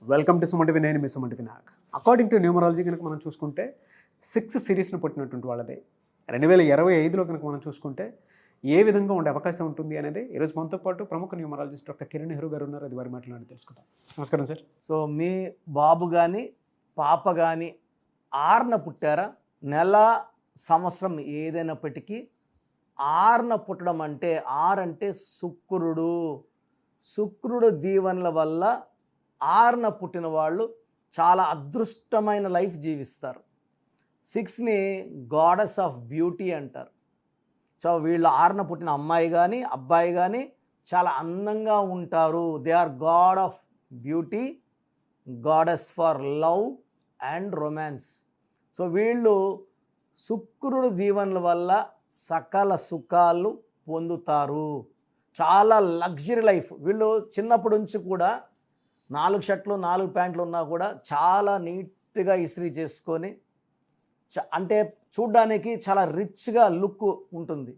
Welcome to Suman TV. నేను మీ Suman TV Nag. According to numerology కనుక మనం చూసుకుంటే 6 సిరీస్ను పుట్టినటువంటి వాళ్ళదే 2025లో కనుక మనం చూసుకుంటే ఏ విధంగా ఉండే అవకాశం ఉంటుంది అనేది ఈరోజు మనతో పాటు ప్రముఖ న్యూమరాలజిస్ట్ డాక్టర్ కిరణ్ నెహ్రూ గారు ఉన్నారు. అది వారి మాట్లాడి తెలుసుకుందాం. నమస్కారం సార్. సో మీ బాబు కానీ పాప కానీ 6న పుట్టారా? నెల సంవత్సరం ఏదైనప్పటికీ 6న పుట్టడం అంటే 6 అంటే శుక్రుడు దీవెనల వల్ల 6న పుట్టిన వాళ్ళు చాలా అదృష్టమైన లైఫ్ జీవిస్తారు. 6ని గాడెస్ ఆఫ్ బ్యూటీ అంటారు. సో వీళ్ళు 6న పుట్టిన అమ్మాయి కానీ అబ్బాయి కానీ చాలా అందంగా ఉంటారు. They are god of beauty, goddess for love and romance. So వీళ్ళు శుక్రుడు దీవెనల వల్ల సకల సుఖాలు పొందుతారు. చాలా లగ్జరీ లైఫ్. వీళ్ళు చిన్నప్పటి నుంచి కూడా 4 షర్ట్లు 4 ప్యాంట్లు ఉన్నా కూడా చాలా నీట్గా ఇస్త్రీ చేసుకొని అంటే చూడ్డానికి చాలా రిచ్గా లుక్ ఉంటుంది.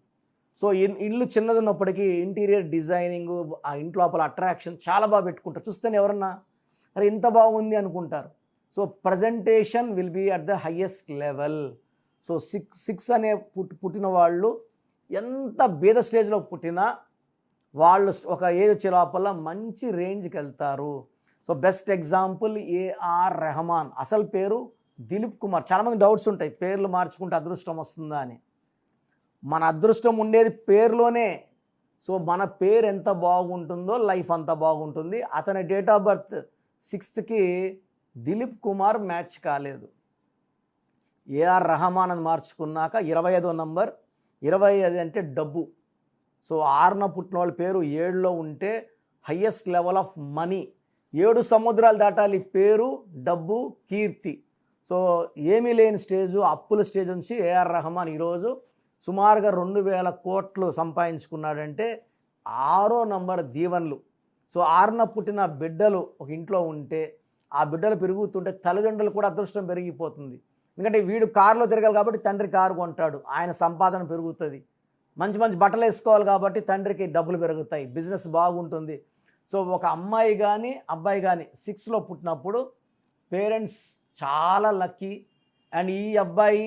సో ఇల్లు చిన్నది ఉన్నప్పటికీ ఇంటీరియర్ డిజైనింగ్, ఆ ఇంటి లోపల అట్రాక్షన్ చాలా బాగా పెట్టుకుంటారు. చూస్తేనే ఎవరన్నా అరే ఇంత బాగుంది అనుకుంటారు. So presentation will be at the highest level. So six అనే పుట్టిన వాళ్ళు ఎంత బీద స్టేజ్లో పుట్టినా వాళ్ళు ఒక ఏజ్ వచ్చే లోపల మంచి రేంజ్కి వెళ్తారు. So best example A R Rahman. అసలు పేరు దిలీప్ కుమార్. చాలామంది డౌట్స్ ఉంటాయి, పేర్లు మార్చుకుంటే అదృష్టం వస్తుందా అని. మన అదృష్టం ఉండేది పేరులోనే. సో మన పేరు ఎంత బాగుంటుందో లైఫ్ అంత బాగుంటుంది. అతని డేట్ ఆఫ్ బర్త్ 6కి దిలీప్ కుమార్ మ్యాచ్ కాలేదు. ఏఆర్ రెహమాన్ అని మార్చుకున్నాక 25వ నంబర్. 25 అంటే డబ్బు. సో 6న పుట్టిన వాళ్ళ పేరు 7లో ఉంటే హయ్యెస్ట్ లెవెల్ ఆఫ్ మనీ. 7 సముద్రాలు దాటాలి పేరు, డబ్బు, కీర్తి. సో ఏమీ లేని స్టేజు, అప్పుల స్టేజ్ నుంచి ఏఆర్ రెహమాన్ ఈరోజు సుమారుగా 2000 కోట్లు సంపాదించుకున్నాడంటే 6వ నంబర్ దీవెనలు. సో 6న పుట్టిన బిడ్డలు ఒక ఇంట్లో ఉంటే ఆ బిడ్డలు పెరుగుతుంటే తల్లిదండ్రులు కూడా అదృష్టం పెరిగిపోతుంది. ఎందుకంటే వీడు కారులో తిరగాలి కాబట్టి తండ్రి కారు కొంటాడు, ఆయన సంపాదన పెరుగుతుంది. మంచి మంచి బట్టలు వేసుకోవాలి కాబట్టి తండ్రికి డబ్బులు పెరుగుతాయి, బిజినెస్ బాగుంటుంది. సో ఒక అమ్మాయి కానీ అబ్బాయి కానీ 6లో పుట్టినప్పుడు పేరెంట్స్ చాలా లక్కీ. అండ్ ఈ అబ్బాయి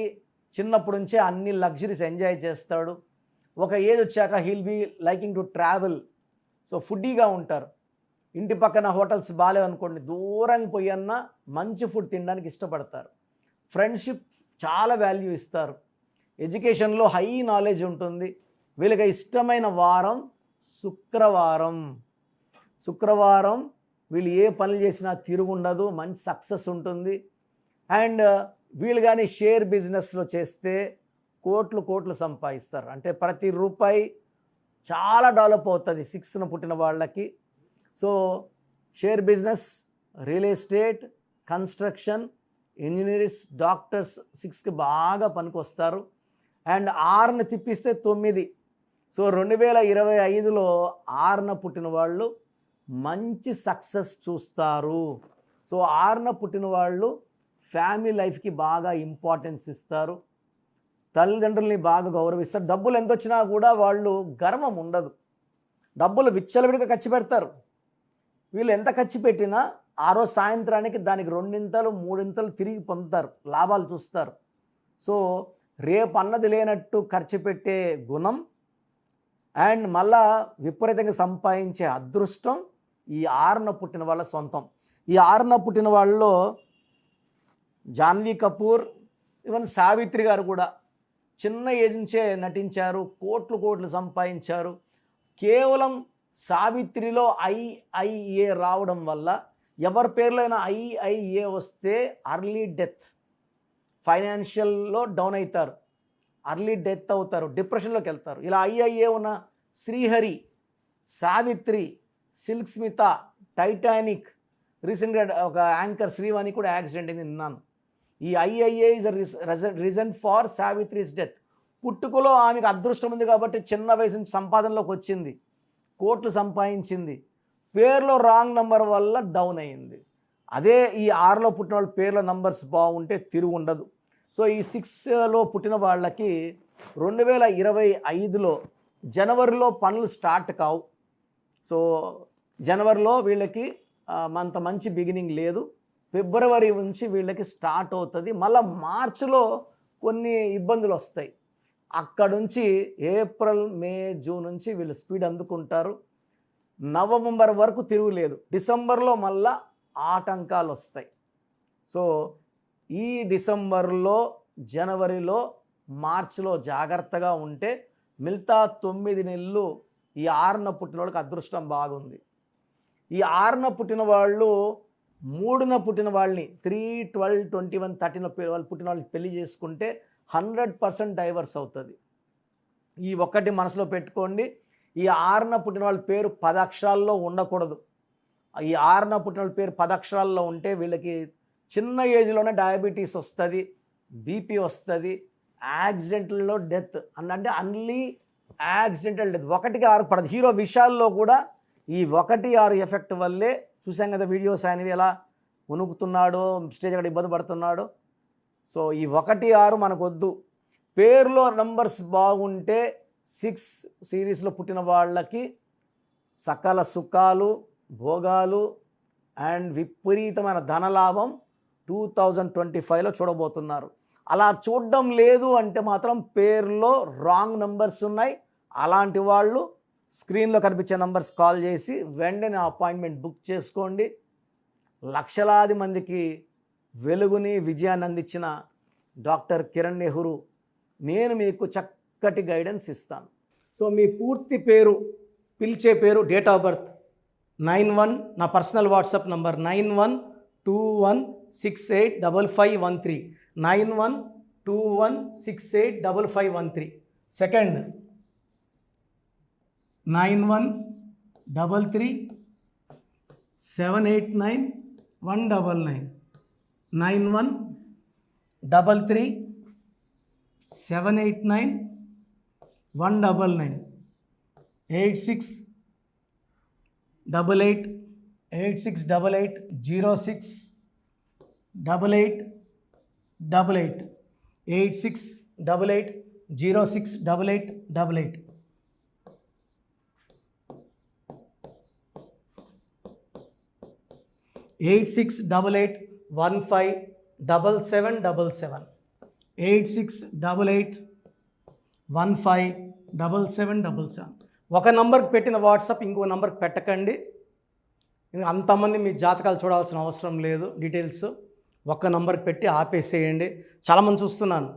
చిన్నప్పటి నుంచే అన్ని లగ్జరీస్ ఎంజాయ్ చేస్తాడు. ఒక ఏజ్ వచ్చాక he'll be liking to travel. So ఫుడ్డీగా ఉంటారు. ఇంటి పక్కన హోటల్స్ బాగాలేవనుకోండి, దూరంగా పోయన్నా మంచి ఫుడ్ తినడానికి ఇష్టపడతారు. ఫ్రెండ్షిప్ చాలా వాల్యూ ఇస్తారు. ఎడ్యుకేషన్లో హై నాలెడ్జ్ ఉంటుంది. వీళ్ళకి ఇష్టమైన వారం శుక్రవారం. వీళ్ళు ఏ పనులు చేసినా తిరుగుండదు, మంచి సక్సెస్ ఉంటుంది. అండ్ వీళ్ళు కానీ షేర్ బిజినెస్లో చేస్తే కోట్లు సంపాదిస్తారు. అంటే ప్రతి రూపాయి చాలా డెవలప్ అవుతుంది 6న పుట్టిన వాళ్ళకి. So share business, real estate, construction, engineers, doctors 6కి బాగా పనికొస్తారు. అండ్ 6ని తిప్పిస్తే 9. సో 2025లో 6న పుట్టిన వాళ్ళు మంచి సక్సెస్ చూస్తారు. సో 6న పుట్టిన వాళ్ళు ఫ్యామిలీ లైఫ్కి బాగా ఇంపార్టెన్స్ ఇస్తారు, తల్లిదండ్రుల్ని బాగా గౌరవిస్తారు. డబ్బులు ఎంత వచ్చినా కూడా వాళ్ళు గర్వం ఉండదు. డబ్బులు విచ్చలవిడిగా ఖర్చు పెడతారు. వీళ్ళు ఎంత ఖర్చు పెట్టినా ఆ రోజు సాయంత్రానికి దానికి 2 3 తిరిగి పొందుతారు, లాభాలు చూస్తారు. సో రేపు అన్నది లేనట్టు ఖర్చు పెట్టే గుణం అండ్ మళ్ళా విపరీతంగా సంపాదించే అదృష్టం ఈ 6న పుట్టిన వాళ్ళ సొంతం. ఈ 6న పుట్టిన వాళ్ళలో జాన్వీ కపూర్, ఈవెన్ సావిత్రి గారు కూడా చిన్న ఏజ్ నుంచే నటించారు, కోట్లు సంపాదించారు. కేవలం సావిత్రిలో IIA రావడం వల్ల, ఎవరి పేర్లో అయినా IIA వస్తే అర్లీ డెత్, ఫైనాన్షియల్లో డౌన్ అవుతారు, అర్లీ డెత్ అవుతారు, డిప్రెషన్లోకి వెళ్తారు. ఇలా IIA ఉన్న శ్రీహరి, సావిత్రి, సిల్క్ స్మిత, టైటానిక్, రీసెంట్గా ఒక యాంకర్ శ్రీవాణి కూడా యాక్సిడెంట్ అయింది విన్నాను. ఈ IIA is reason for Savitri's death. పుట్టుకలో ఆమెకు అదృష్టం ఉంది కాబట్టి చిన్న వయసు నుంచి సంపాదనలోకి వచ్చింది, కోట్లు సంపాదించింది. పేరులో రాంగ్ నెంబర్ వల్ల డౌన్ అయింది. అదే ఈ 6లో పుట్టిన వాళ్ళ పేర్ల నంబర్స్ బాగుంటే తిరుగు ఉండదు. సో ఈ 6లో పుట్టిన వాళ్ళకి 2025లో జనవరిలో పనులు స్టార్ట్ కావు. సో జనవరిలో వీళ్ళకి అంత మంచి బిగినింగ్ లేదు. ఫిబ్రవరి నుంచి వీళ్ళకి స్టార్ట్ అవుతుంది. మళ్ళీ మార్చిలో కొన్ని ఇబ్బందులు వస్తాయి. అక్కడ నుంచి ఏప్రిల్, మే, జూన్ నుంచి వీళ్ళు స్పీడ్ అందుకుంటారు. నవంబర్ వరకు తిరుగులేదు. డిసెంబర్లో మళ్ళా ఆటంకాలు వస్తాయి. సో ఈ డిసెంబర్లో, జనవరిలో, మార్చిలో జాగ్రత్తగా ఉంటే మిగతా 9 నెలలు ఈ 6న పుట్టిన వాళ్ళకి అదృష్టం బాగుంది. ఈ 6న పుట్టిన వాళ్ళు 3న పుట్టిన వాళ్ళని 3, 12, 21, 13 వాళ్ళు పుట్టిన వాళ్ళని పెళ్లి చేసుకుంటే 100% డైవర్స్ అవుతుంది. ఈ ఒక్కటి మనసులో పెట్టుకోండి. ఈ 6న పుట్టిన వాళ్ళ పేరు 10 అక్షరాల్లో ఉండకూడదు. ఈ 6న పుట్టిన వాళ్ళ పేరు 10 అక్షరాల్లో ఉంటే వీళ్ళకి చిన్న ఏజ్లోనే డయాబెటీస్ వస్తుంది, బీపీ వస్తుంది, యాక్సిడెంట్లో డెత్ అంటే అన్లీ యాక్సిడెంటల్ డెత్. 1కి 6 పడదు. హీరో విషయాల్లో కూడా ఈ 1, 6 ఎఫెక్ట్ వల్లే చూసాం కదా వీడియోస్ ఆయనవి ఎలా ఉనుకుతున్నాడో, స్టేజ్ అక్కడ ఇబ్బంది పడుతున్నాడో. సో ఈ 1, 6 మనకు వద్దు. పేరులో నంబర్స్ బాగుంటే 6 సిరీస్లో పుట్టిన వాళ్ళకి సకల సుఖాలు, భోగాలు అండ్ విపరీతమైన ధనలాభం 2025లో చూడబోతున్నారు. అలా చూడడం లేదు అంటే మాత్రం పేరులో రాంగ్ నంబర్స్ ఉన్నాయి. అలాంటి వాళ్ళు స్క్రీన్లో కనిపించే నంబర్స్ కాల్ చేసి వెంటనే అపాయింట్మెంట్ బుక్ చేసుకోండి. లక్షలాది మందికి వెలుగుని, విజయాన్ని అందించిన డాక్టర్ కిరణ్ నెహ్రూ నేను మీకు చక్కటి గైడెన్స్ ఇస్తాను. సో మీ పూర్తి పేరు, పిలిచే పేరు, డేట్ ఆఫ్ బర్త్ 91, నా పర్సనల్ వాట్సాప్ నంబర్ 9121685513, 9121685513. సెకండ్ 9133789199, 9133789199, 868886880688, 8688068888. 8688157777, 8688157777. ఒక నంబర్కి పెట్టిన వాట్సాప్ ఇంకో నంబర్కి పెట్టకండి. అంతమంది మీ జాతకాలు చూడాల్సిన అవసరం లేదు. డీటెయిల్స్ ఒక్క నంబర్కి పెట్టి ఆపేసేయండి. చాలామంది చూస్తున్నాను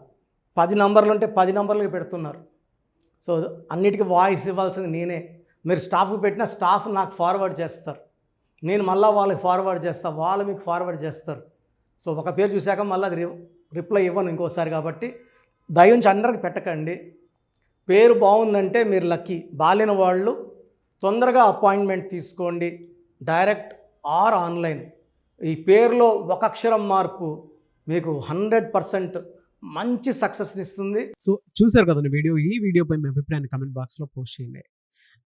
10 నంబర్లు ఉంటే 10 నంబర్లకి పెడుతున్నారు. సో అన్నిటికీ వాయిస్ ఇవ్వాల్సింది నేనే. మీరు స్టాఫ్కి పెట్టిన స్టాఫ్ నాకు ఫార్వర్డ్ చేస్తారు, నేను మళ్ళీ వాళ్ళకి ఫార్వర్డ్ చేస్తాను, వాళ్ళు మీకు ఫార్వర్డ్ చేస్తారు. సో ఒక పేరు చూశాక మళ్ళీ అది రిప్లై ఇవ్వను ఇంకోసారి. కాబట్టి దయించి అందరికి పెట్టకండి. పేరు బాగుందంటే మీరు లక్కీ. బాలేని వాళ్ళు తొందరగా అపాయింట్మెంట్ తీసుకోండి, డైరెక్ట్ ఆర్ ఆన్లైన్. ఈ పేరులో ఒక అక్షరం మార్పు మీకు 100% మంచి సక్సెస్ని ఇస్తుంది. సో చూశారు కదండి వీడియో. ఈ వీడియోపై మీ అభిప్రాయాన్ని కమెంట్ బాక్స్లో పోస్ట్ చేయండి.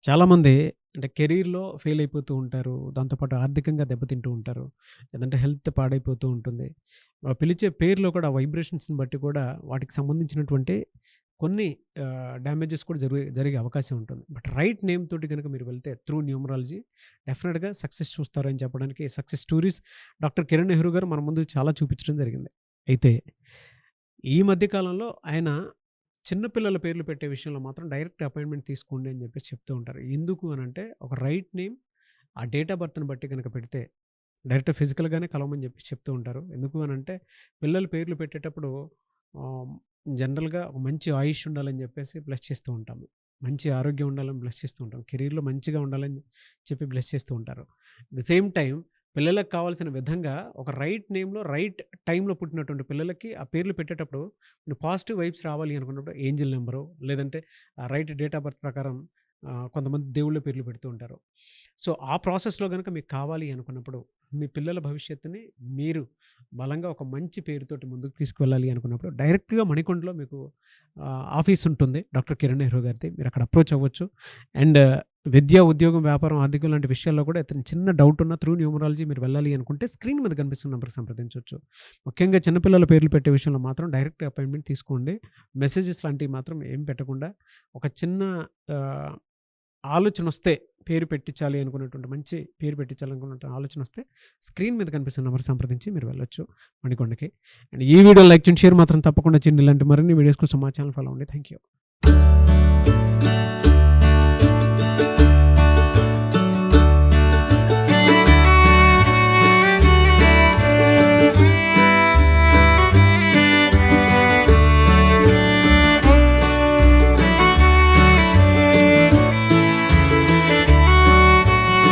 చాలామంది అంటే కెరీర్లో ఫెయిల్ అయిపోతూ ఉంటారు, దాంతోపాటు ఆర్థికంగా దెబ్బతింటూ ఉంటారు, లేదంటే హెల్త్ పాడైపోతూ ఉంటుంది. పిలిచే పేరులో కూడా వైబ్రేషన్స్ని బట్టి కూడా వాటికి సంబంధించినటువంటి కొన్ని డ్యామేజెస్ కూడా జరిగే అవకాశం ఉంటుంది. బట్ రైట్ నేమ్ తోటి కనుక మీరు వెళ్తే త్రూ న్యూమరాలజీ డెఫినెట్గా సక్సెస్ చూస్తారని చెప్పడానికి success stories doctor Kiran Nehru గారు మన ముందు చాలా చూపించడం జరిగింది. అయితే ఈ మధ్యకాలంలో ఆయన చిన్నపిల్లల పేర్లు పెట్టే విషయంలో మాత్రం డైరెక్ట్ అపాయింట్మెంట్ తీసుకోండి అని చెప్పేసి చెప్తూ ఉంటారు. ఎందుకు అని అంటే ఒక రైట్ నేమ్ ఆ డేట్ ఆఫ్ బర్త్ని బట్టి కనుక పెడితే డైరెక్ట్ ఫిజికల్గానే కలవమని చెప్పి చెప్తూ ఉంటారు. ఎందుకు అని అంటే పిల్లల పేర్లు పెట్టేటప్పుడు జనరల్గా ఒక మంచి ఆయుష్ ఉండాలని చెప్పేసి బ్లెస్ చేస్తూ ఉంటాము, మంచి ఆరోగ్యం ఉండాలని బ్లెస్ చేస్తూ ఉంటాం, కెరీర్లో మంచిగా ఉండాలని చెప్పి బ్లెస్ చేస్తూ ఉంటారు. ద సేమ్ టైం పిల్లలకు కావాల్సిన విధంగా ఒక రైట్ నేమ్లో రైట్ టైంలో పుట్టినటువంటి పిల్లలకి ఆ పేర్లు పెట్టేటప్పుడు పాజిటివ్ వైబ్స్ రావాలి అనుకున్నప్పుడు ఏంజిల్ నెంబరు లేదంటే రైట్ డేట్ ఆఫ్ బర్త్ ప్రకారం కొంతమంది దేవుళ్ళ పేర్లు పెడుతూ ఉంటారు. సో ఆ ప్రాసెస్లో కనుక మీకు కావాలి అనుకున్నప్పుడు మీ పిల్లల భవిష్యత్తుని మీరు బలంగా ఒక మంచి పేరుతోటి ముందుకు తీసుకువెళ్ళాలి అనుకున్నప్పుడు డైరెక్ట్గా మణికొండలో మీకు ఆఫీస్ ఉంటుంది డాక్టర్ కిరణ్ నెహ్రూ గారిది. మీరు అక్కడ అప్రోచ్ అవ్వచ్చు. అండ్ విద్య, ఉద్యోగం, వ్యాపారం, ఆర్థికం లాంటి విషయాల్లో కూడా ఇతను చిన్న డౌట్ ఉన్న త్రూ న్యూమరాలజీ మీరు వెళ్ళాలి అనుకుంటే స్క్రీన్ మీద కనిపిస్తున్న నెంబర్కి సంప్రదించవచ్చు. ముఖ్యంగా చిన్నపిల్లల పేర్లు పెట్టే విషయంలో మాత్రం డైరెక్ట్ అపాయింట్మెంట్ తీసుకోండి. మెసేజెస్ లాంటివి మాత్రం ఏం పెట్టకుండా ఒక చిన్న ఆలోచన వస్తే పేరు పెట్టించాలి అనుకున్నటువంటి మంచి పేరు పెట్టించాలనుకున్న ఆలోచన వస్తే స్క్రీన్ మీద కనిపిస్తున్న నెంబర్ సంప్రదించి మీరు వెళ్ళొచ్చు మణికొండకి. అండ్ ఈ వీడియో లైక్ చేయండి, షేర్ మాత్రం తప్పకుండా చేయండి. ఇలాంటి మరిన్ని వీడియోస్ కోసం మా ఛానల్ ఫాలో అవ్వండి. Thank you.